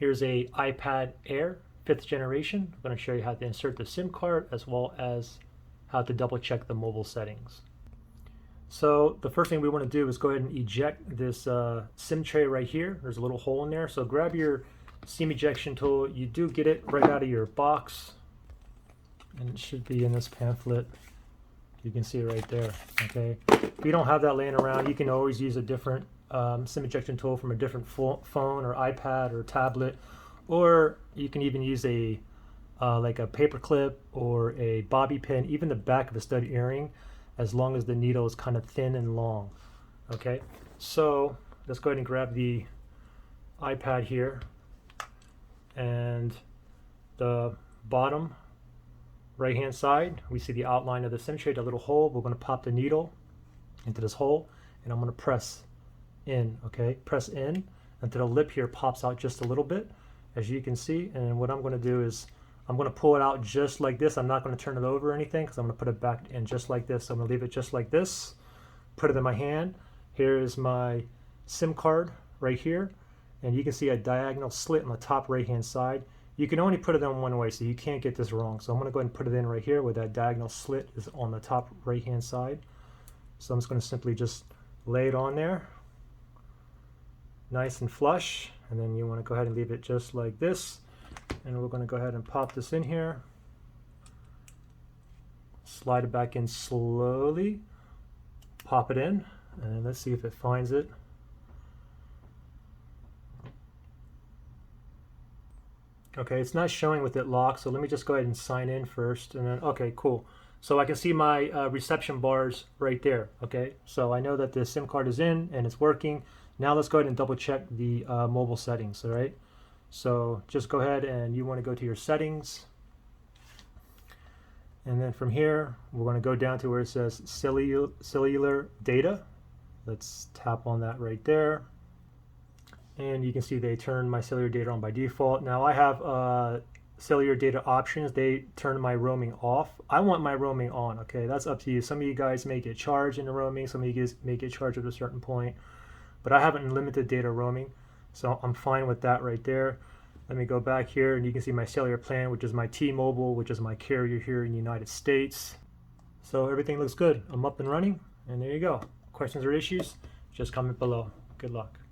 Here's a iPad Air 5th generation. I'm going to show you how to insert the SIM card as well as how to double check the mobile settings. So the first thing we want to do is go ahead and eject this SIM tray right here. There's a little hole in there. So grab your SIM ejection tool. You do get it right out of your box, and it should be in this pamphlet. You can see it right there. Okay. If you don't have that laying around, you can always use a different SIM ejection tool from a different phone or iPad or tablet, or you can even use a like a paper clip or a bobby pin, even the back of a stud earring, as long as the needle is kind of thin and long. Okay, so let's go ahead and grab the iPad here, and the bottom right hand side we see the outline of the SIM tray, the little hole. We're going to pop the needle into this hole, and I'm going to press in. Okay, press in until the lip here pops out just a little bit, as you can see. And what I'm going to do is I'm going to pull it out just like this. I'm not going to turn it over or anything, because I'm going to put it back in just like this. So I'm going to leave it just like this, put it in my hand. Here is my SIM card right here, and you can see a diagonal slit on the top right hand side. You can only put it in one way, so you can't get this wrong. So I'm going to go ahead and put it in right here where that diagonal slit is on the top right hand side. So I'm just going to simply just lay it on there nice and flush, and then you want to go ahead and leave it just like this. And we're going to go ahead and pop this in here, slide it back in slowly, pop it in, and let's see if it finds it. Okay, it's not showing with it locked, so let me just go ahead and sign in first, and then okay, cool. So I can see my reception bars right there. Okay, so I know that the SIM card is in and it's working. Now let's go ahead and double check the mobile settings. All right, so just go ahead and you want to go to your settings, and then from here we're going to go down to where it says cellular data. Let's tap on that right there, and you can see they turned my cellular data on by default. Now I have cellular data options. They turn my roaming off. I want my roaming on. Okay, that's up to you. Some of you guys may get charged in the roaming, some of you guys may get charged at a certain point, but I have unlimited data roaming, so I'm fine with that right there. Let me go back here, and you can see my cellular plan, which is my T-Mobile, which is my carrier here in the United States. So everything looks good. I'm up and running, and there you go. Questions or issues, just comment below. Good luck.